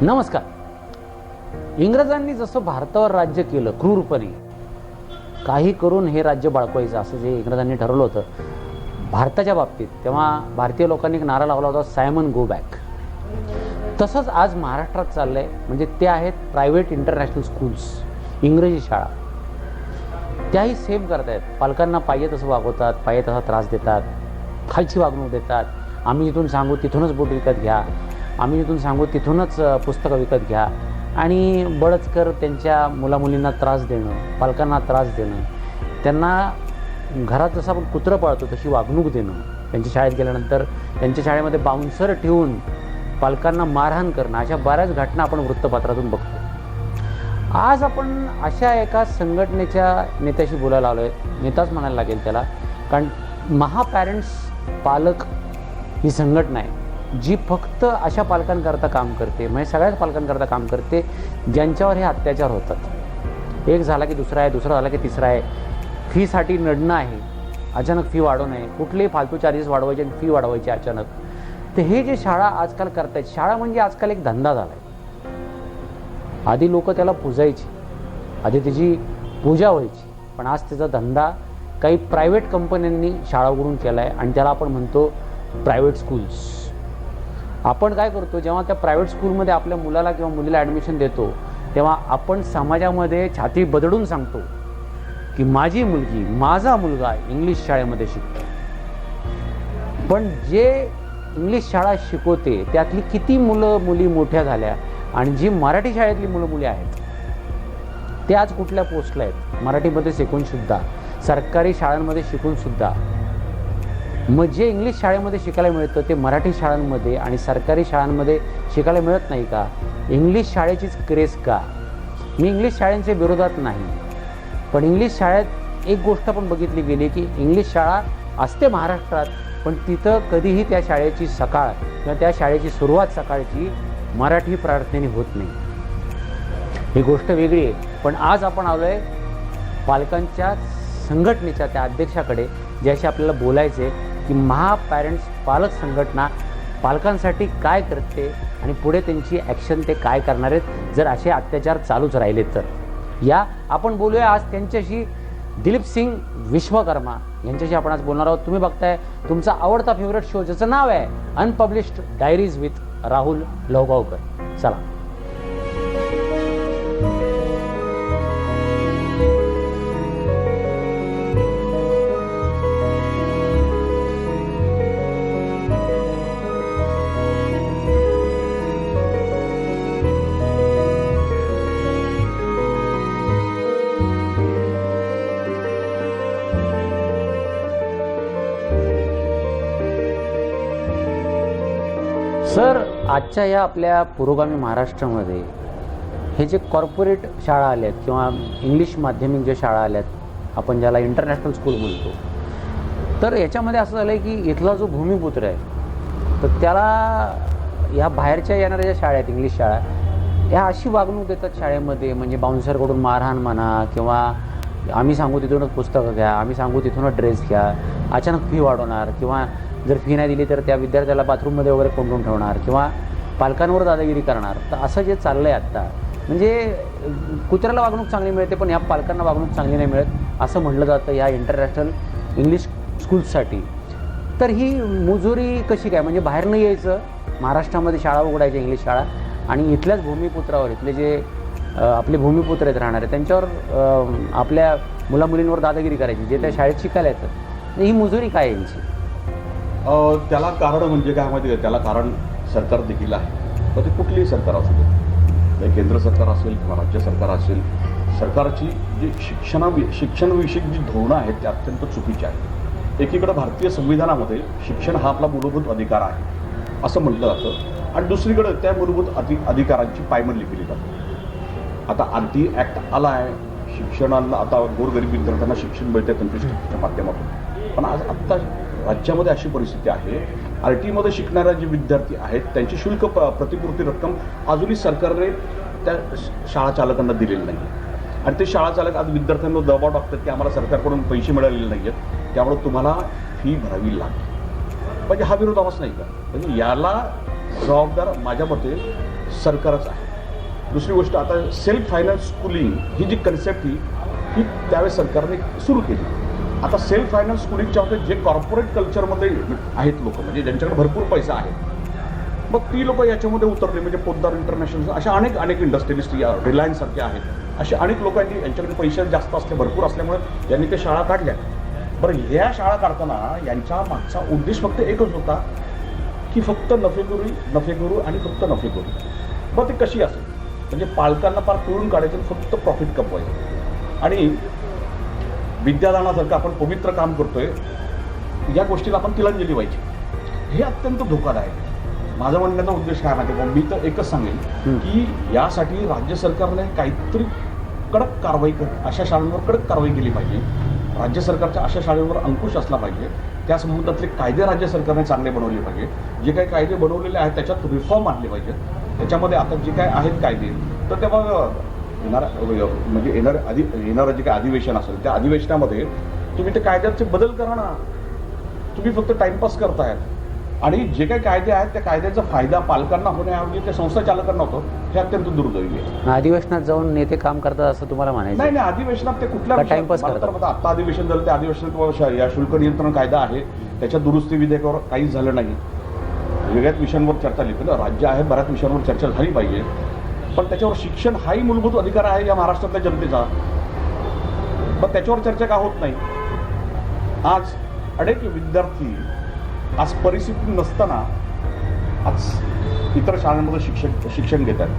नमस्कार. इंग्रजांनी जसं भारतावर राज्य केलं क्रूरपणे, काही करून हे राज्य बळकवायचं असं जे इंग्रजांनी ठरवलं होतं भारताच्या बाबतीत, तेव्हा भारतीय लोकांनी एक नारा लावला होता, सायमन गो बॅक. तसंच आज महाराष्ट्रात चाललंय. म्हणजे ते आहेत प्रायव्हेट इंटरनॅशनल स्कूल्स, इंग्रजी शाळा. त्याही सेम करतायत. पालकांना पाहिजे तसं वागवतात, पाहिजे तसा त्रास देतात, खालची वागणूक देतात. आम्ही जिथून सांगू तिथूनच बूट विकत घ्या, आम्ही जिथून सांगू तिथूनच पुस्तकं विकत घ्या, आणि बळचकर त्यांच्या मुलामुलींना त्रास देणं, पालकांना त्रास देणं, त्यांना घरात जसं आपण कुत्रं पाळतो तशी वागणूक देणं, त्यांच्या शाळेत गेल्यानंतर त्यांच्या शाळेमध्ये बाउन्सर ठेवून पालकांना मारहाण करणं, अशा बऱ्याच घटना आपण वृत्तपत्रातून बघतो. आज आपण अशा एका संघटनेच्या नेत्याशी बोलायला आलो आहे. नेताच म्हणायला लागेल त्याला, कारण महापॅरेंट्स पालक ही संघटना आहे जी फक्त अशा पालकांकरता काम करते, म्हणजे सगळ्याच पालकांकरता काम करते ज्यांच्यावर हे अत्याचार होतात. एक झाला की दुसरा आहे, दुसरा झाला की तिसरा आहे. फीसाठी नडणं आहे, अचानक फी वाढवणं आहे, कुठलेही फालतू चार्जेस वाढवायचे आणि फी वाढवायची अचानक. तर हे जे शाळा आजकाल करतायत, शाळा म्हणजे आजकाल एक धंदा झाला आहे. आधी लोक त्याला पूजायची, आधी त्याची पूजा व्हायची, पण आज त्याचा धंदा काही प्रायव्हेट कंपन्यांनी शाळा उघडून केला आहे आणि त्याला आपण म्हणतो प्रायव्हेट स्कूल्स. आपण काय करतो, जेव्हा त्या प्रायव्हेट स्कूलमध्ये आपल्या मुलाला किंवा मुलीला ॲडमिशन देतो, तेव्हा आपण समाजामध्ये छाती बदडून सांगतो की माझी मुलगी, माझा मुलगा इंग्लिश शाळेमध्ये शिकतो. पण जे इंग्लिश शाळा शिकवते त्यातली किती मुलं मुली मोठ्या झाल्या, आणि जी मराठी शाळेतली मुलं मुली आहेत ते आज कुठल्या पोस्टला आहेत, मराठीमध्ये शिकूनसुद्धा, सरकारी शाळांमध्ये शिकूनसुद्धा. मग जे इंग्लिश शाळेमध्ये शिकायला मिळतं ते मराठी शाळांमध्ये आणि सरकारी शाळांमध्ये शिकायला मिळत नाही का? इंग्लिश शाळेचीच क्रेज का? मी इंग्लिश शाळांच्या विरोधात नाही, पण इंग्लिश शाळेत एक गोष्ट पण बघितली गेली की इंग्लिश शाळा असते महाराष्ट्रात, पण तिथं कधीही त्या शाळेची सकाळ किंवा त्या शाळेची सुरुवात सकाळची मराठी प्रार्थनेने होत नाही. ही गोष्ट वेगळी आहे. पण आज आपण आलो आहे पालकांच्या संघटनेच्या त्या अध्यक्षाकडे, ज्याशी आपल्याला बोलायचं आहे की महापॅरेंट्स पालक संघटना पालकांसाठी काय करते आणि पुढे त्यांची ॲक्शन ते काय करणार आहेत जर असे अत्याचार चालूच राहिले तर. या आपण बोलूया आज त्यांच्याशी. दिलीप सिंग विश्वकर्मा यांच्याशी आपण आज बोलणार आहोत. तुम्ही बघताय तुमचा आवडता फेवरेट शो, ज्याचं नाव आहे अनपब्लिश्ड डायरीज विथ राहुल लवगावकर. चला. सर, आजच्या या आपल्या पुरोगामी महाराष्ट्रामध्ये हे जे कॉर्पोरेट शाळा आल्यात किंवा इंग्लिश माध्यमिक ज्या शाळा आल्यात, आपण ज्याला इंटरनॅशनल स्कूल म्हणतो, तर याच्यामध्ये असं झालं आहे की इथला जो भूमिपुत्र आहे तर त्याला या बाहेरच्या येणाऱ्या ज्या शाळा आहेत, इंग्लिश शाळा, ह्या अशी वागणूक देतात शाळेमध्ये, म्हणजे बाउन्सरकडून मारहाण म्हणा, किंवा आम्ही सांगू तिथूनच पुस्तकं घ्या, आम्ही सांगू तिथूनच ड्रेस घ्या, अचानक फी वाढवणार, किंवा जर फी नाही दिली तर त्या विद्यार्थ्याला बाथरूममध्ये वगैरे कोंडून ठेवणार, किंवा पालकांवर दादागिरी करणार. तर असं जे चाललं आहे आत्ता, म्हणजे कुत्र्याला वागणूक चांगली मिळते पण ह्या पालकांना वागणूक चांगली नाही मिळत असं म्हटलं जातं ह्या इंटरनॅशनल इंग्लिश स्कूल्ससाठी. तर ही मुजोरी कशी काय, म्हणजे बाहेरनं यायचं, महाराष्ट्रामध्ये शाळा उघडायच्या इंग्लिश शाळा, आणि इथल्याच भूमिपुत्रावर, इथले जे आपले भूमिपुत्र आहेत राहणारे, त्यांच्यावर आपल्या मुलामुलींवर दादागिरी करायची, जे त्या शाळेत शिकायला येतं. ही मुजोरी काय यांची? त्याला कारण म्हणजे काय माहिती आहे, त्याला कारण सरकार देखील आहे. तर ते कुठलीही सरकार असू दे, केंद्र सरकार असेल किंवा राज्य सरकार असेल, सरकारची जी शिक्षणविषयक जी धोरणं आहेत ते अत्यंत चुकीची आहेत. एकीकडे भारतीय संविधानामध्ये शिक्षण हा आपला मूलभूत अधिकार आहे असं म्हटलं जातं, आणि दुसरीकडे त्या मूलभूत अधिकारांची पायमल्ली केली जाते. आता आरटी ॲक्ट आला आहे, शिक्षणाला आता गोरगरीब विद्यार्थ्यांना शिक्षण मिळते तंत्रशिक्षणाच्या माध्यमातून. पण आज आत्ता राज्यामध्ये अशी परिस्थिती आहे, आरटीमध्ये शिकणारे जे विद्यार्थी आहेत त्यांची शुल्क प्रतिपूर्ती रक्कम अजूनही सरकारने त्या शाळा चालकांना दिलेली नाही. आणि ते शाळा चालक आज विद्यार्थ्यांना दबाव टाकतात की आम्हाला सरकारकडून पैसे मिळालेले नाही आहेत, त्यामुळे तुम्हाला फी भरावी लागते. म्हणजे हा विरोधाभास नाही का? म्हणजे याला जबाबदार माझ्या मते सरकारच आहे. दुसरी गोष्ट, आता सेल्फ फायनान्स स्कूलिंग ही जी कन्सेप्ट ही त्यावेळेस सरकारने सुरू केली. आता सेल्फ फायनान्स स्कूलिंगच्या मध्ये जे कॉर्पोरेट कल्चरमध्ये आहेत लोक, म्हणजे ज्यांच्याकडे भरपूर पैसा आहे, मग ती लोक याच्यामध्ये उतरले. म्हणजे पोद्दार इंटरनॅशनल अशा अनेक इंडस्ट्रियलिस्ट या रिलायन्स सारखे आहेत, असे अनेक लोकांनी यांच्याकडे पैसे जास्त भरपूर असल्यामुळे यांनी ते शाळा काढल्या. बरं, ह्या शाळा काढताना यांच्या मागचा उद्देश फक्त एकच होता की फक्त नफेखोरी आणि फक्त नफेखोरी. मग ते कशी असेल, म्हणजे पालकांना फार पिळून काढायचं, फक्त प्रॉफिट कमवायचं. आणि विद्यादानासारखं आपण पवित्र काम करतोय, या गोष्टीला आपण तिलांजली व्हायची. हे अत्यंत धोकादायक आहे. माझा म्हणण्याचा उद्देश काय माहिती आहे, मी तर एकच सांगेन की यासाठी राज्य सरकारने काहीतरी कडक कारवाई अशा शाळांवर कडक कारवाई केली पाहिजे. राज्य सरकारच्या अशा शाळेवर अंकुश असला पाहिजे. त्या संबंधातले कायदे राज्य सरकारने चांगले बनवले पाहिजे. जे काही कायदे बनवलेले आहेत त्याच्यात रिफॉर्म आणले पाहिजेत. त्याच्यामध्ये आता जे काय आहेत कायदे, तर तेव्हा येणारं जे काही अधिवेशन असेल त्या अधिवेशनामध्ये तुम्ही ते कायद्याचे बदल करा ना. तुम्ही फक्त टाइमपास करतायत. आणि जे काही कायदे आहेत त्या कायद्याचा फायदा पालकांना होण्याऐवजी त्या संस्था चालकांना होतो, हे अत्यंत दुर्दैवी आहे. अधिवेशनात जाऊन नेते काम करतात असं तुम्हाला म्हणायचं? नाही, अधिवेशनात ते कुठल्या टाइमपास करतात. आता अधिवेशन झालं, त्या अधिवेशनात या शुल्क नियंत्रण कायदा आहे, त्याच्या दुरुस्ती विधेयकावर काहीच झालं नाही. वेगळ्याच विषयांवर चर्चा झाली, पण राज्य आहे, बऱ्याच विषयांवर चर्चा झाली पाहिजे. पण त्याच्यावर शिक्षण हाही मूलभूत अधिकार आहे या महाराष्ट्रातल्या जनतेचा, पण त्याच्यावर चर्चा का होत नाही? आज अनेक विद्यार्थी आज परिस्थिती नसताना आज इतर शाळांमध्ये शिक्षण घेत आहेत,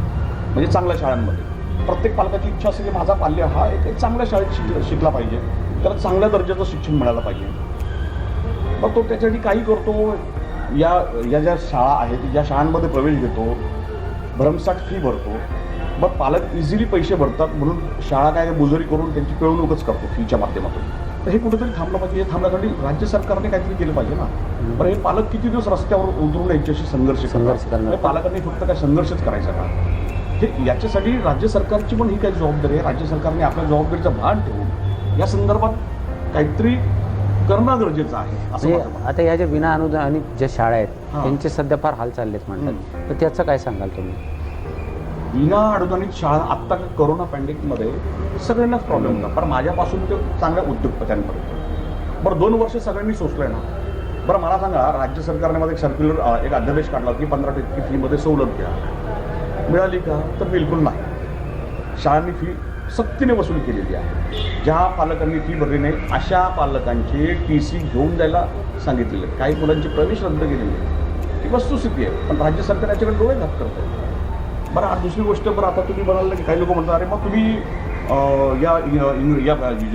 म्हणजे चांगल्या शाळांमध्ये. प्रत्येक पालकाची इच्छा असते की माझा पाल्य हा एक चांगल्या शाळेत शिकला पाहिजे, त्याला चांगल्या दर्जाचं शिक्षण मिळालं पाहिजे. मग तो त्याच्यासाठी काही करतो. या ज्या शाळा आहेत, ज्या शाळांमध्ये प्रवेश घेतो, भरमसाठ फी भरतो. मग पालक इझिली पैसे भरतात म्हणून शाळा काय मुजोरी करून त्यांची पिळवणूकच करतो फीच्या माध्यमातून. तर हे कुठेतरी थांबलं पाहिजे. हे थांबण्यासाठी राज्य सरकारने काहीतरी केलं पाहिजे ना. बरं, हे पालक किती दिवस रस्त्यावर उतरून यांच्याशी संघर्ष करणार? पालकांनी फक्त काय संघर्षच करायचा का? हे याच्यासाठी राज्य सरकारची पण ही काही जबाबदारी आहे. राज्य सरकारने आपल्या जबाबदारीचं भान ठेवून या संदर्भात काहीतरी करणं गरजेचं आहे असं माझं मत. आता या ज्या विना अनुदानित ज्या शाळा आहेत त्यांचे सध्या फार हाल चाललेत म्हणतात, तर त्याचं काय सांगाल तुम्ही? विना अनुदानित शाळा आत्ता कोरोना पॅन्डेमिकमध्ये सगळ्यांनाच प्रॉब्लेम होता, पण माझ्यापासून ते चांगल्या उद्योगपत्यांपर्यंत. बरं, 2 वर्ष सगळ्यांनी सोसलंय ना. बरं, मला सांगा, राज्य सरकारने मध्ये एक सर्क्युलर एक अध्यादेश काढला की 15% फीमध्ये सवलत घ्या. मिळाली का? तर बिलकुल नाही. शाळांनी फी सक्तीने वसूल केलेली आहे. ज्या पालकांनी फी भरली नाही अशा पालकांचे TC घेऊन जायला सांगितलेले. काही मुलांची प्रवेश रद्द केलेली आहे. ही वस्तुस्थिती आहे, पण राज्य सरकार याच्याकडे डोळे घात करतं. बरं, आज दुसरी गोष्ट, बरं आता तुम्ही म्हणाल की काही लोक म्हणतात अरे मग तुम्ही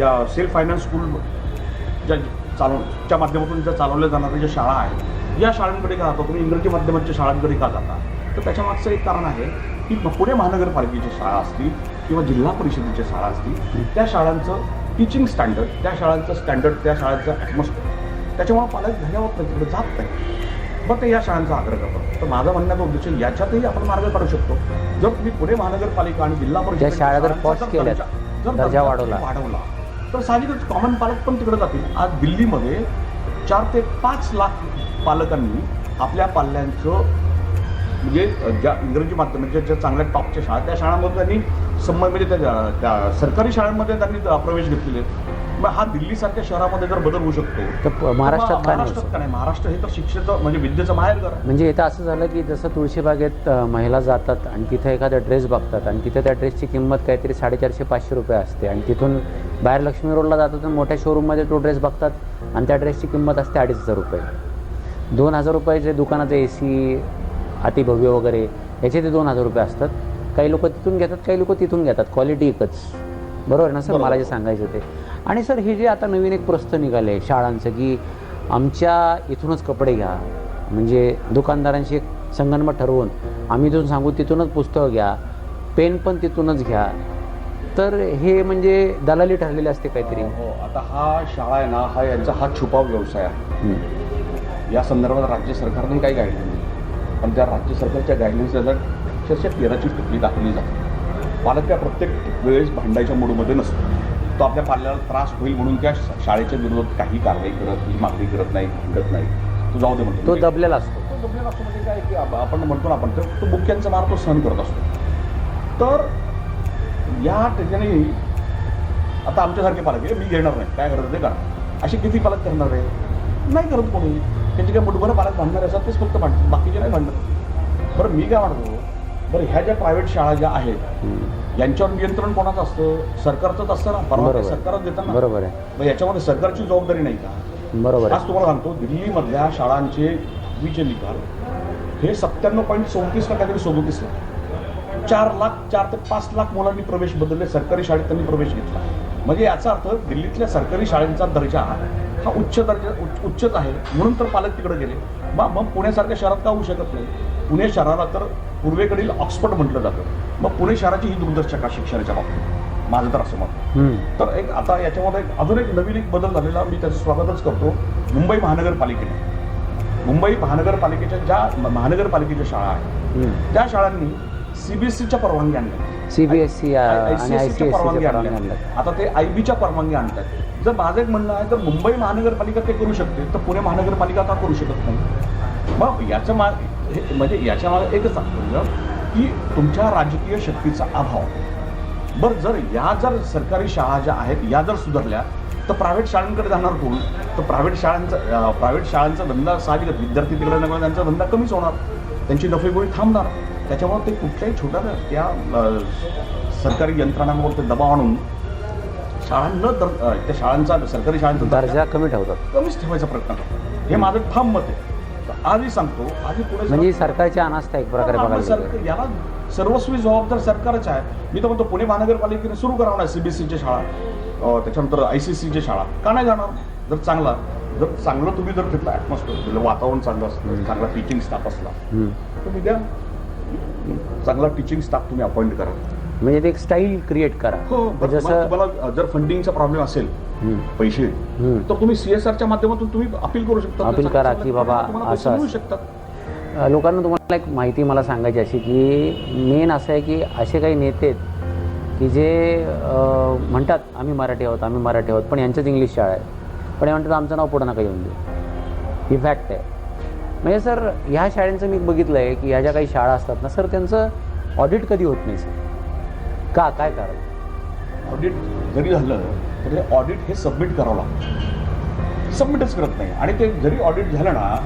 या सेल्फ फायनान्स स्कूल च्या माध्यमातून ज्या चालवल्या जाणाऱ्या ज्या शाळा आहेत या शाळांकडे का जाता तुम्ही? इंग्रजी माध्यमाच्या शाळांकडे का जाता? तर त्याच्यामागचं एक कारण आहे की पुणे महानगरपालिकेच्या शाळा असतील किंवा जिल्हा परिषदेच्या शाळा असतील, त्या शाळांचं टीचिंग स्टँडर्ड, त्या शाळांचं स्टँडर्ड, त्या शाळांचं ॲटमॉस्फिअर, त्याच्यामुळे पालक घरावर तिकडे जात नाही. मग ते या शाळांचा आग्रह करतात. तर माझा म्हणण्याचा उद्देश याच्यातही आपण मार्ग काढू शकतो. जर तुम्ही पुणे महानगरपालिका आणि जिल्हा परिषद दर्जा वाढवला तर साहजिकच कॉमन पालक पण तिकडे जातील. आज दिल्लीमध्ये 4 ते 5 लाख पालकांनी आपल्या पाल्यांचं म्हणजे ज्या इंग्रजी माध्यमाच्या ज्या चांगल्या टॉपच्या शाळा त्या शाळांमध्ये त्यांनी म्हणजे त्या सरकारी शाळांमध्ये त्यांनी प्रवेश घेतलेले आहेत. मग हा दिल्लीसारख्या शहरामध्ये जर बदल होऊ शकतो तर महाराष्ट्रात का नाही? महाराष्ट्र हे तर शिक्षेचं म्हणजे विद्येचं माहेरघर आहे. म्हणजे इथं असं झालं की जसं तुळशीबागेत महिला जातात आणि तिथं एखादा ड्रेस बघतात आणि तिथं त्या ड्रेसची किंमत काहीतरी 450-500 रुपये असते, आणि तिथून बाहेर लक्ष्मी रोडला जातात आणि मोठ्या शोरूममध्ये तो ड्रेस बघतात आणि त्या ड्रेसची किंमत असते 2,500 रुपये. 2,000 रुपयाचे दुकानाचं AC अतिभव्य वगैरे याचे ते 2,000 रुपये असतात. काही लोक तिथून घेतात, काही लोक तिथून घेतात. क्वालिटी एकच. बरोबर ना सर? मला जे सांगायचं ते. आणि सर, हे जे आता नवीन एक प्रस्थ निघाले शाळांचं की आमच्या इथूनच कपडे घ्या, म्हणजे दुकानदारांशी एक संगनमत ठरवून आम्ही इथून सांगू तिथूनच पुस्तकं घ्या, पेन पण तिथूनच घ्या, तर हे म्हणजे दलाली ठरलेली असते काहीतरी. हो, आता हा शाळा आहे ना, हा छुपाव व्यवसाय आहे. या संदर्भात राज्य सरकारने काही गाईडलाईन दिली, पण त्या राज्य सरकारच्या गाईडलाईन्सला अक्षरशः 13ची टुकडी दाखवली जाते. पालक त्या प्रत्येक वेळेस भांडायच्या मूडमध्ये नसतो. तो आपल्या पाल्याला त्रास होईल म्हणून त्या शाळेच्या विरोधात काही कारवाई करत, ही मागणी करत नाही, भांडत नाही. तो जाऊ दे म्हणतो, तो दबलेला असतो. इंटरनॅशनल असतो म्हणजे काय की आपण म्हणतो ना, आपण तो बुक्यांचा मार तो सहन करत असतो. तर या ठिकाणी आता आमच्यासारखे पालक आहे, मी घेणार नाही, काय करत ते करा, असे किती पालक करणार आहे? नाही करत कोणी. त्यांचे काय मुठभर पालक भांडणार असतात तेच फक्त भांडतात, बाकीचे नाही भांडणार. बरं मी काय म्हणतो, बरं ह्या ज्या प्रायव्हेट शाळा ज्या आहेत यांच्यावर नियंत्रण कोणाचं असतं? सरकारचंच असतं ना, परवानगी सरकारच देतं ना. बरोबर आहे. मग याच्यामध्ये सरकारची जबाबदारी नाही का? बरोबर आहे. आज तुम्हाला सांगतो, दिल्लीमधल्या शाळांचे 10वीचे निकाल हे 97.34 का काहीतरी 37 लाख, 4 ते 5 लाख मुलांनी प्रवेश बदलले, सरकारी शाळेत त्यांनी प्रवेश घेतला. म्हणजे याचा अर्थ दिल्लीतल्या सरकारी शाळांचा दर्जा हा उच्चच आहे, म्हणून तर पालक तिकडे गेले. मग पुण्यासारख्या शहरात का होऊ शकत नाही? पुणे शहराला तर पूर्वेकडील ऑक्सफर्ड म्हटलं जातं. मग पुणे शहराची ही दुर्दशा का शिक्षणाच्या बाबतीत? माझं तर असं मत. तर एक आता याच्यामध्ये अजून एक नवीन बदल झालेला, मी त्याचं स्वागतच करतो. मुंबई महानगरपालिकेच्या ज्या महानगरपालिकेच्या शाळा आहेत त्या शाळांनी CBSEच्या परवानगी आणल्या, CBSE आणि ICSEच्या परवानगी आणल्या. आता ते IBच्या परवानगी आणतात. जर माझं एक म्हणणं आहे, तर मुंबई महानगरपालिका ते करू शकते, तर पुणे महानगरपालिका का करू शकत नाही? मग याच्या मागे एकच सांगतो की तुमच्या राजकीय शक्तीचा अभाव. बरं, जर सरकारी शाळा ज्या आहेत या जर सुधारल्या तर प्रायव्हेट शाळांकडे जाणार कोण? तर प्रायव्हेट शाळांचा धंदा साहजिकच, विद्यार्थी तिकडे नकळत त्यांचा धंदा कमीच होणार, त्यांची नफेगोळी थांबणार. त्याच्यामुळे ते कुठल्याही छोट्या त्या सरकारी यंत्रणांवर ते दबाव आणून त्या शाळांचा सरकारी शाळांचा दर्जा कमीच ठेवायचा प्रयत्न करतात. हे माझं ठाम मत आहे. आजही सांगतो, आजही पुढे म्हणजे सरकारची अनास्था एक प्रकारे बघायला याला सर्वस्वी जबाबदार सरकारच आहे. मी तर म्हणतो पुणे महानगरपालिकेने सुरू करावं ना CBSEच्या शाळा, त्याच्यानंतर ICSEच्या शाळा का नाही जाणार? जर चांगलं तुम्ही जर तिथलं ॲटमॉस्फिअर, वातावरण चांगलं असलं, चांगला टीचिंग स्टाफ असला तुम्ही द्या, चांगला टीचिंग स्टाफ तुम्ही अपॉइंट करा, म्हणजे ते एक स्टाईल क्रिएट करा. जसं तुम्हाला जर फंडिंगचा प्रॉब्लेम असेल, पैसे, तर तुम्ही CSRच्या माध्यमातून तुम्ही अपील करू शकता, अपील करा की बाबा असं मिळू शकतात. लोकांना तुम्हाला एक माहिती मला सांगायची अशी की मेन असं आहे की असे काही नेते आहेत की जे म्हणतात आम्ही मराठी आहोत, पण यांचंच इंग्लिश शाळा आहे, पण हे म्हणतात आमचं नाव पुढं नका येऊन देऊ. ही फॅक्ट आहे. म्हणजे सर ह्या शाळांचं मी बघितलं आहे की ह्या ज्या काही शाळा असतात ना सर, त्यांचं ऑडिट कधी होत नाही सर. काय कारण? ऑडिट जरी झालं तरी ऑडिट हे सबमिट करावं लागतं, सबमिटच करत नाही. आणि ते जरी ऑडिट झालं ना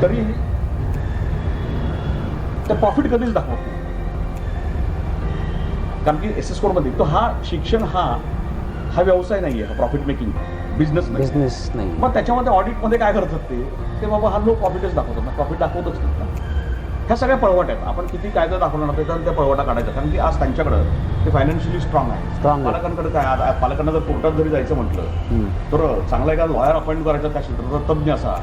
तरी ते प्रॉफिट कधीच दाखवत नाही. कारण की SS कोडमध्ये तो शिक्षण हा व्यवसाय नाही आहे, हा प्रॉफिट मेकिंग बिझनेस नाही. मग त्याच्यामध्ये ऑडिटमध्ये काय करतात ते बाबा हा लो प्रॉफिटच दाखवतात ना, प्रॉफिट दाखवतच नाही ना. ह्या सगळ्या पळवाट आहेत. आपण किती कायदा दाखवला ना त्याच्यानं त्या पळवाटा काढायचा, कारण की आज त्यांच्याकडं ते फायनान्शियली स्ट्रॉंग आहे. पालकांकडे काय, पालकांना जर कोर्टात जरी जायचं म्हटलं तर चांगला एका लॉयर अपॉइंट करायचा त्या क्षेत्राचा तज्ज्ञ असा,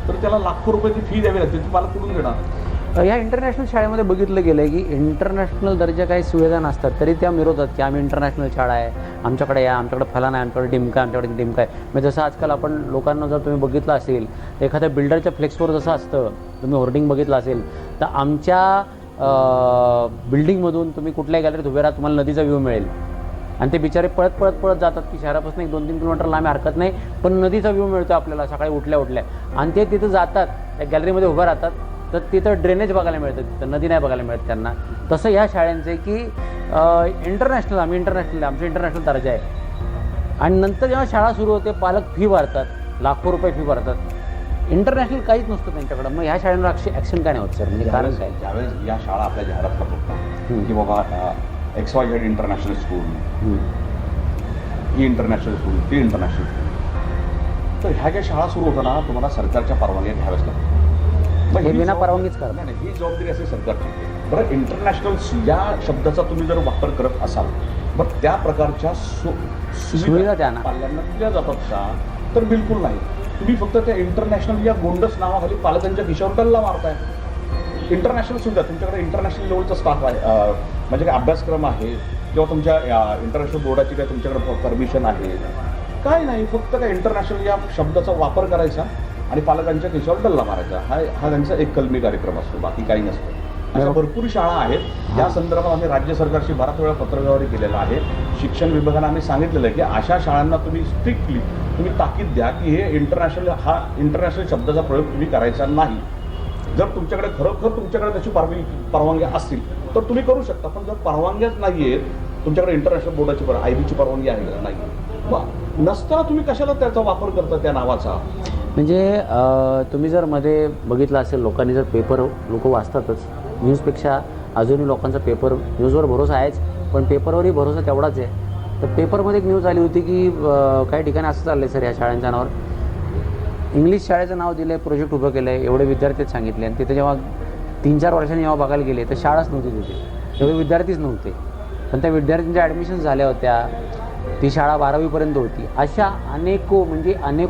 तर त्याला लाखो रुपयाची फी द्यावी लागते. ती पालक कुठून देणार? या इंटरनॅशनल शाळेमध्ये बघितलं गेलं आहे की इंटरनॅशनल दर्जा काही सुविधा नसतात तरी त्या मिरवतात की आम्ही इंटरनॅशनल शाळा आहे, आमच्याकडे या, आमच्याकडे फलाना आहे, आमच्याकडे डिमका आहे, आमच्याकडे डिमका आहे. म्हणजे जसं आजकाल आपण लोकांना जर तुम्ही बघितलं असेल तर एखाद्या बिल्डरच्या फ्लेक्सवर जसं असतं, तुम्ही होर्डिंग बघितलं असेल तर आमच्या बिल्डिंगमधून तुम्ही कुठल्याही गॅलरीत उभे राहा, तुम्हाला नदीचा व्ह्यू मिळेल. आणि ते बिचारे पळत जातात की शहरापासून 1-2-3 किलोमीटर लांब हरकत नाही, पण नदीचा व्ह्यू मिळतो आपल्याला सकाळी उठल्या आणि ते तिथं जातात, त्या गॅलरीमध्ये उभं राहतात, तर तिथं ड्रेनेज बघायला मिळतं, तिथं नदी नाही बघायला मिळत त्यांना. तसं ह्या शाळांचं आहे की इंटरनॅशनल आमचं इंटरनॅशनल दर्जा आहे. आणि नंतर जेव्हा शाळा सुरू होते पालक फी भरतात, लाखो रुपये फी भरतात, इंटरनॅशनल काहीच नसतं त्यांच्याकडं. मग ह्या शाळांवर ॲक्शन काय नाही होत सर? म्हणजे कारण काय? ज्यावेळेस या शाळा आपल्या जाहिरात करतात की बाबा XYZ इंटरनॅशनल स्कूल, ही इंटरनॅशनल स्कूल, ती इंटरनॅशनल स्कूल, तर ह्या ज्या शाळा सुरू होताना तुम्हाला सरकारच्या परवानग्या घ्याव्याच लागतात. हे बिना परवानगीच करत नाही, ही जबाबदारी असेल सरकारची. बरं, इंटरनॅशनल या शब्दाचा तुम्ही जर वापर करत असाल, बरं त्या प्रकारच्या सुविधा त्यांना पाल्यांना दिल्या जातात का? तर बिलकुल नाही. तुम्ही फक्त त्या इंटरनॅशनल या गोंडस नावाखाली पालकांच्या खिशावर डल्ला मारताय. इंटरनॅशनल सुविधा, तुमच्याकडे इंटरनॅशनल लेवलचा स्टाफ आहे, म्हणजे काय अभ्यासक्रम आहे किंवा तुमच्या इंटरनॅशनल बोर्डाची काय तुमच्याकडे परमिशन आहे? काय नाही, फक्त काय इंटरनॅशनल या शब्दाचा वापर करायचा आणि पालकांच्या खिशावर डल्ला मारायचा, हा त्यांचा एक कलमी कार्यक्रम असतो, बाकी काही नसतं. अशा भरपूर शाळा आहेत. या संदर्भात आम्ही राज्य सरकारशी बराच वेळा पत्रव्यवहार केलेला आहे. शिक्षण विभागाने आम्ही सांगितलेलं आहे की अशा शाळांना तुम्ही स्ट्रिक्टली ताकीद द्या की हे इंटरनॅशनल शब्दाचा प्रयोग तुम्ही करायचा नाही. जर तुमच्याकडे खरोखर तुमच्याकडे त्याची परवानगी असतील तर तुम्ही करू शकता. पण जर परवानग्याच नाही आहेत, तुमच्याकडे इंटरनॅशनल बोर्डाची IBची परवानगी आहे का? नाही. मग नसताना तुम्ही कशाला त्याचा वापर करता त्या नावाचा? म्हणजे तुम्ही जर मध्ये बघितलं असेल, लोकांनी जर पेपर लोक वाचतातच, न्यूजपेक्षा अजूनही लोकांचा पेपर न्यूजवर भरोसा आहेच, पण पेपरवरही भरोसा तेवढाच आहे. तर पेपरमध्ये एक न्यूज आली होती की काही ठिकाणी असं चाललं आहे सर, ह्या शाळांच्या नावावर इंग्लिश शाळेचं नाव दिलं आहे, प्रोजेक्ट उभं केलं आहे, एवढे विद्यार्थीच सांगितले, आणि तिथे जेव्हा 3-4 वर्षांनी जेव्हा बघायला गेले तर शाळाच नव्हती तिथे, एवढे विद्यार्थीच नव्हते. पण त्या विद्यार्थ्यांच्या ॲडमिशन झाल्या होत्या, ती शाळा 12वीपर्यंत होती. अशा अनेको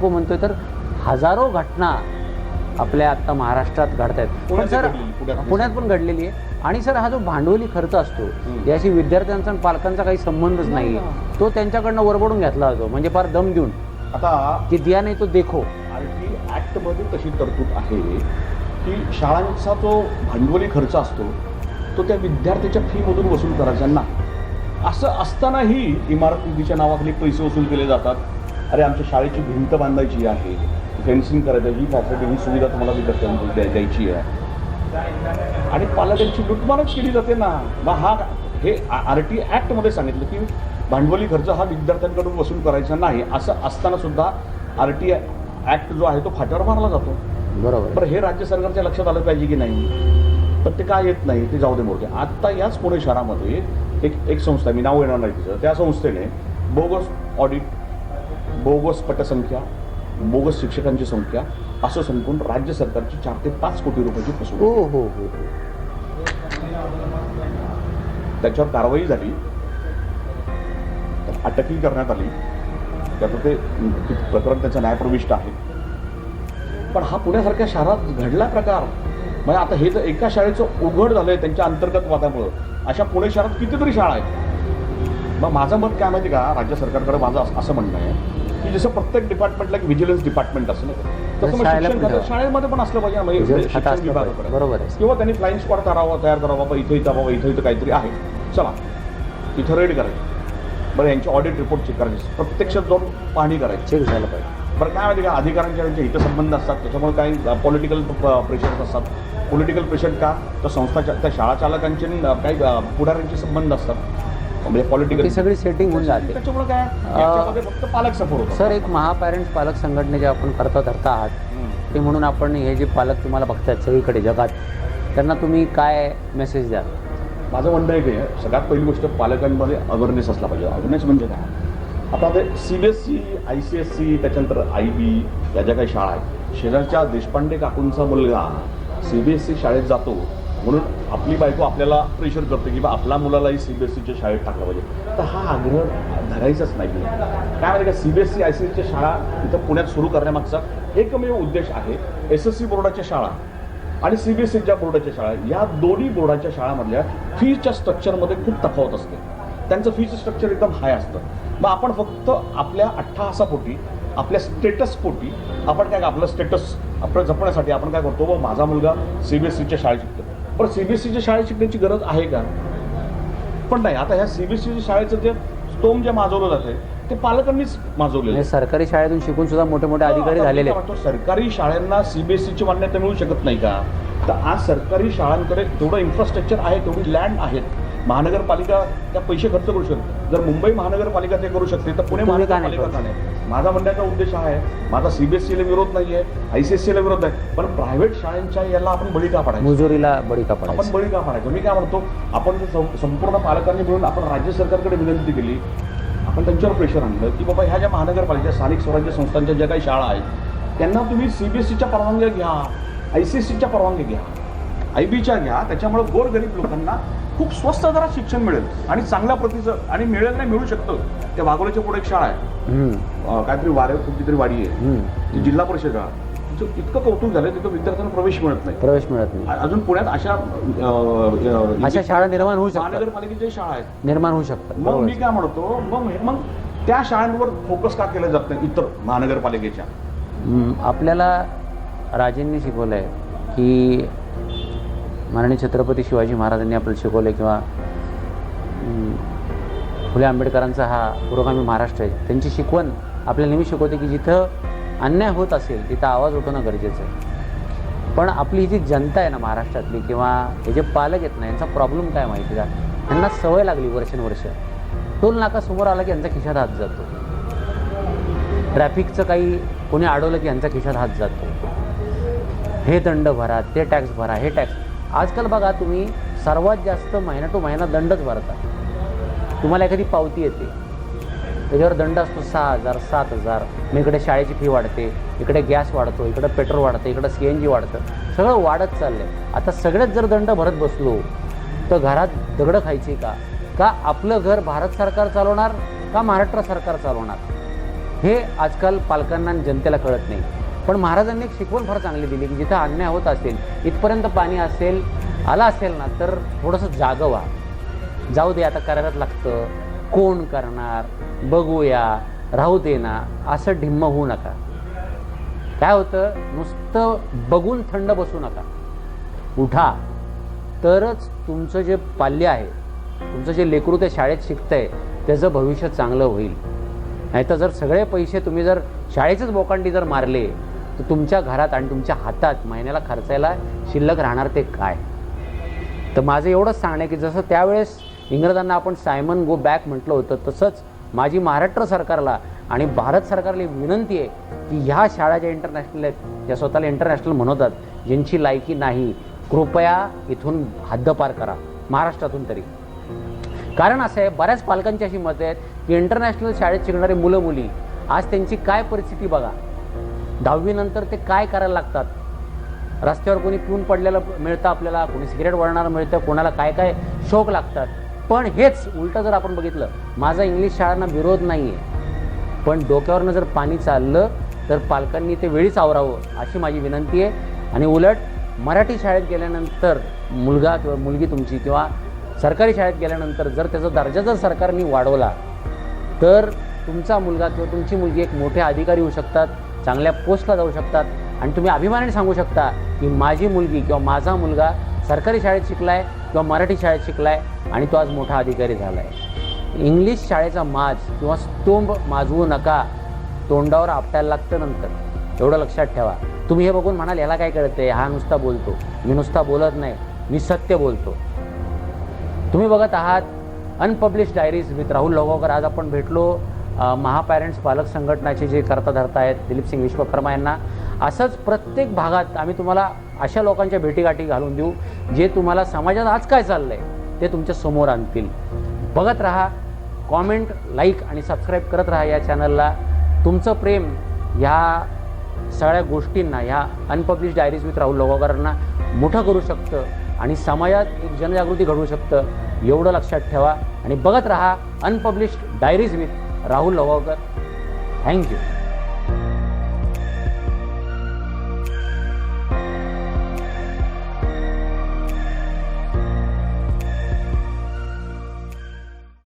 म्हणतोय तर हजारो घटना आपल्या आत्ता महाराष्ट्रात घडत आहेत. पण सर पुण्यात पण घडलेली आहे. आणि सर हा जो भांडवली खर्च असतो याशी विद्यार्थ्यांचा आणि पालकांचा काही संबंधच नाही, तो त्यांच्याकडनं वरबडून घेतला जातो, म्हणजे फार दम देऊन आता की दिया नाही तो देखो. RT ॲक्टमध्ये तशी तरतूद आहे की शाळांचा जो भांडवली खर्च असतो तो त्या विद्यार्थ्याच्या फीमधून वसूल करायचा ना. असं असतानाही इमारत निधीच्या नावाखाली पैसे वसूल केले जातात. अरे आमच्या शाळेची भिंत बांधायची आहे, फेन्सिंग करायचं, ही फॅसिलिटी, ही सुविधा तुम्हाला विद्यार्थ्यांना द्यायची आहे, आणि पालकांची लुटमारच केली जाते ना. मग हे RT ॲक्टमध्ये सांगितलं की भांडवली खर्च हा विद्यार्थ्यांकडून वसूल करायचा नाही. असं असताना सुद्धा RT ॲक्ट जो आहे तो फाट्यावर मारला जातो. बरोबर. बरं, हे राज्य सरकारच्या लक्षात आलं पाहिजे की नाही? पण ते काय येत नाही, ते जाऊ दे मोठे. आत्ता याच पुणे शहरामध्ये एक संस्था, मी नाव येणार नाही तिचं, त्या संस्थेने बोगस ऑडिट, बोगस पटसंख्या, बोगस शिक्षकांची संख्या असं संपून राज्य सरकारची 4 ते 5 कोटी रुपयाची फसवणूक. हो. त्याच्यावर कारवाई झाली, अटकही करण्यात आली. त्याचं ते प्रकरण त्याचं न्यायप्रविष्ट आहे. पण हा पुण्यासारख्या शहरात घडला प्रकार. म्हणजे आता हे जर एका शाळेचं उघड झालंय त्यांच्या अंतर्गत वादामुळं, अशा पुणे शहरात कितीतरी शाळा आहेत. मग माझं मत काय माहिती का, राज्य सरकारकडे माझं असं म्हणणं आहे की जसं प्रत्येक डिपार्टमेंटला एक व्हिजिलन्स डिपार्टमेंट असलं तसं शाळेमध्ये पण असलं पाहिजे. म्हणजे शिक्षण विभागाकडे बरोबर आहे. किंवा त्यांनी फ्लाईंग स्क्वॉड तयार करावा, बाबा इथं काहीतरी आहे, चला इथं रेड करायची. बरं, यांची ऑडिट रिपोर्ट चेक करायची, प्रत्यक्षात जाऊन पाहणी करायची, चेक झालं पाहिजे. बरं काय माहिती का, अधिकाऱ्यांच्या त्यांचे हितसंबंध असतात, त्याच्यामुळे काही पॉलिटिकल प्रेशर्स असतात. पॉलिटिकल प्रेशर का, तर संस्थाच्या त्या शाळा चालकांचे काही पुढाऱ्यांचे संबंध असतात, म्हणजे पॉलिटिकल सगळी सेटिंग होऊन जाते. त्याच्यामुळे काय याच्यामध्ये फक्त पालक सपोर्ट होतो. सर, एक महापॅरेंट्स पालक संघटने जे आपण धरता आहात ते म्हणून आपण हे जे पालक तुम्हाला बघतायत सगळीकडे जगात, त्यांना तुम्ही काय मेसेज द्याल? माझं म्हणणं आहे की सगळ्यात पहिली गोष्ट पालकांमध्ये अवेअरनेस असला पाहिजे. अवेअरनेस म्हणजे काय, आता ते CBSE, ICSE, त्याच्यानंतर IB या ज्या काही शाळा आहेत, शेजारच्या देशपांडे काकूंचा मुलगा CBSE शाळेत जातो म्हणून आपली बायको आपल्याला प्रेशर करते की बा आपल्या मुलालाही CBSEच्या शाळेत टाकलं पाहिजे. तर हा आग्रह धरायचाच नाही. काय म्हणजे का, CBSE, ICSEच्या शाळा इथं पुण्यात सुरू करण्यामागचा एकमेव उद्देश आहे SSC बोर्डाच्या शाळा आणि CBSEच्या बोर्डाच्या शाळा, या दोन्ही बोर्डाच्या शाळांमधल्या फीच्या स्ट्रक्चरमध्ये खूप तफावत असते. त्यांचं फीचं स्ट्रक्चर एकदम हाय असतं. मग आपण फक्त आपल्या अट्टहासापोटी, आपल्या स्टेटसपोटी आपण काय, आपलं स्टेटस आपलं जपण्यासाठी आपण काय करतो, व माझा मुलगा CBSEच्या शाळेत शिकतो. बरं, CBSEच्या शाळेत शिकण्याची गरज आहे का? पण नाही. आता ह्या CBSEच्या शाळेचं जे स्तोम जे माजवलं जाते ते पालकांनीच माजवलेलं. सरकारी शाळेतून शिकून सुद्धा मोठे मोठे अधिकारी झालेले आहेत. सरकारी शाळांना CBSEची मान्यता मिळू शकत नाही का? तर आज सरकारी शाळांकडे तेवढं इन्फ्रास्ट्रक्चर आहे, तेवढी लँड आहेत. महानगरपालिका त्या पैसे खर्च करू शकते. जर मुंबई महानगरपालिका ते करू शकते तर पुणे महानगरपालिका का नाही? माझा म्हणण्याचा उद्देश हा आहे, माझा CBSEला विरोध नाही आहे, ICSEला विरोध आहे, पण प्रायव्हेट शाळांच्या याला आपण बळी का पडायचं? मुजोरीला बळी का पडायचं? आपण बळी का पडायचं? मी काय म्हणतो, आपण संपूर्ण पालकांनी मिळून आपण राज्य सरकारकडे विनंती केली, आपण त्यांच्यावर प्रेशर आणलं की बाबा ह्या ज्या महानगरपालिका, स्थानिक स्वराज्य संस्थांच्या ज्या काही शाळा आहेत त्यांना तुम्ही CBSEच्या परवानग्या घ्या, ICSEच्या परवानग्या घ्या, IBच्या घ्या. त्याच्यामुळे गोरगरीब लोकांना खूप स्वस्त दरात शिक्षण मिळेल आणि चांगल्या प्रतीचं, आणि मिळेल नाही मिळू शकतं. त्या वाघोलीच्या पुढे एक शाळा आहे, काहीतरी कुठली तरी वाडी आहे, ती जिल्हा परिषद शाळा. तिचं इतकं कौतुक झालं, तिथं विद्यार्थ्यांना प्रवेश मिळत नाही. अजून पुण्यात अशा शाळा निर्माण होऊ शकतात, महानगरपालिकेच्या शाळा आहेत, निर्माण होऊ शकतात. मग मी काय म्हणतो, मग त्या शाळांवर फोकस का केलं जात नाही इतर महानगरपालिकेच्या? आपल्याला राजेंनी शिकवलंय की माननीय छत्रपती शिवाजी महाराजांनी आपल्याला शिकवलंय, किंवा फुले आंबेडकरांचा हा पुरोगामी महाराष्ट्र आहे, त्यांची शिकवण आपल्याला नेहमी शिकवते की जिथं अन्याय होत असेल तिथं आवाज उठवणं गरजेचं आहे. पण आपली ही जी जनता आहे ना महाराष्ट्रातली, किंवा हे जे पालक आहेत ना, यांचा प्रॉब्लेम काय माहिती का, यांना सवय लागली वर्षानुवर्ष, टोल नाका समोर आला की यांचा खिशात हात जातो, ट्रॅफिकचं काही कोणी अडवलं की यांचा खिशात हात जातो, हे दंड भरा, ते टॅक्स भरा, हे टॅक्स. आजकाल बघा तुम्ही सर्वात जास्त महिना टू महिना दंडच भरता. तुम्हाला एखादी पावती येते, त्याच्यावर दंड असतो 6,000 7,000. मग इकडे शाळेची फी वाढते, इकडे गॅस वाढतो, इकडे पेट्रोल वाढतं, इकडे CNG वाढतं, सगळं वाढत चाललं आहे. आता सगळेच जर दंड भरत बसलो तर घरात दगडं खायची का आपलं घर भारत सरकार चालवणार का महाराष्ट्र सरकार चालवणार, हे आजकाल पालकांना आणि जनतेला कळत नाही. पण महाराजांनी एक शिकवण फार चांगली दिली की जिथं अन्याय होत असेल, इथपर्यंत पाणी आला असेल ना, तर थोडंसं जागं व्हा, जाऊ दे आता करायलाच लागतं, कोण करणार, बघूया, राहू दे ना, असं ढिम्म होऊ नका. काय होतं, नुसतं बघून थंड बसू नका, उठा, तरच तुमचं जे पाल्य आहे, तुमचं जे लेकरू ते शाळेत शिकतंय त्याचं भविष्य चांगलं होईल. नाहीतर जर सगळे पैसे तुम्ही जर शाळेचेच बोकांडी जर मारले तर तुमच्या घरात आणि तुमच्या हातात महिन्याला खर्चायला शिल्लक राहणार ते काय. तर माझं एवढंच सांगणं आहे की जसं त्यावेळेस इंग्रजांना आपण सायमन गो बॅक म्हटलं होतं, तसंच माझी महाराष्ट्र सरकारला आणि भारत सरकारला विनंती आहे की ह्या शाळा ज्या इंटरनॅशनल आहेत, ज्या स्वतःला इंटरनॅशनल म्हणवतात, ज्यांची लायकी नाही, कृपया इथून हद्दपार करा, महाराष्ट्रातून तरी. कारण असं आहे, बऱ्याच पालकांची अशी मतं आहेत की इंटरनॅशनल शाळेत शिकणारे मुलं मुली आज त्यांची काय परिस्थिती बघा, 10वी नंतर ते काय करायला लागतात. रस्त्यावर कोणी पिऊन पडलेलं मिळतं आपल्याला, कोणी सिगरेट वळणारं मिळतं, कोणाला काय काय शौक लागतात. पण हेच उलटं जर आपण बघितलं, माझा इंग्लिश शाळांना विरोध नाही आहे, पण डोक्यावरनं जर पाणी चाललं तर पालकांनी ते वेळीच आवरावं अशी माझी विनंती आहे. आणि उलट मराठी शाळेत गेल्यानंतर मुलगा किंवा मुलगी तुमची किंवा सरकारी शाळेत गेल्यानंतर जर त्याचा दर्जा जर सरकारने वाढवला तर तुमचा मुलगा किंवा तुमची मुलगी एक मोठे अधिकारी होऊ शकतात, चांगल्या पोस्टला जाऊ शकतात आणि तुम्ही अभिमानाने सांगू शकता की माझी मुलगी किंवा माझा मुलगा सरकारी शाळेत शिकलाय किंवा मराठी शाळेत शिकलाय आणि तो आज मोठा अधिकारी झाला आहे. इंग्लिश शाळेचा माज किंवा स्तोंब माजवू नका, तोंडावर आपटायला लागतं नंतर, एवढं लक्षात ठेवा. तुम्ही हे बघून म्हणाल याला काय कळतंय, हा नुसता बोलतो. मी नुसता बोलत नाही, मी सत्य बोलतो. तुम्ही बघत आहात अनपब्लिश डायरीज विथ राहुल लोगावकर. आज आपण भेटलो महापॅरेंट्स पालक संघटनाचे जे करता धरता आहेत दिलीप सिंग विश्वकर्मा यांना. असंच प्रत्येक भागात आम्ही तुम्हाला अशा लोकांच्या भेटीगाठी घालून देऊ जे तुम्हाला समाजात आज काय चाललं आहे ते तुमच्या समोर आणतील. बघत राहा, कॉमेंट, लाईक आणि सबस्क्राईब करत राहा या चॅनलला. तुमचं प्रेम ह्या सगळ्या गोष्टींना, ह्या अनपब्लिश डायरीज विथ राहुल लोगावकरांना मोठं करू शकतं आणि समाजात एक जनजागृती घडवू शकतं, एवढं लक्षात ठेवा. आणि बघत राहा unpublished diaries with Rahul Logaonkar. Thank you.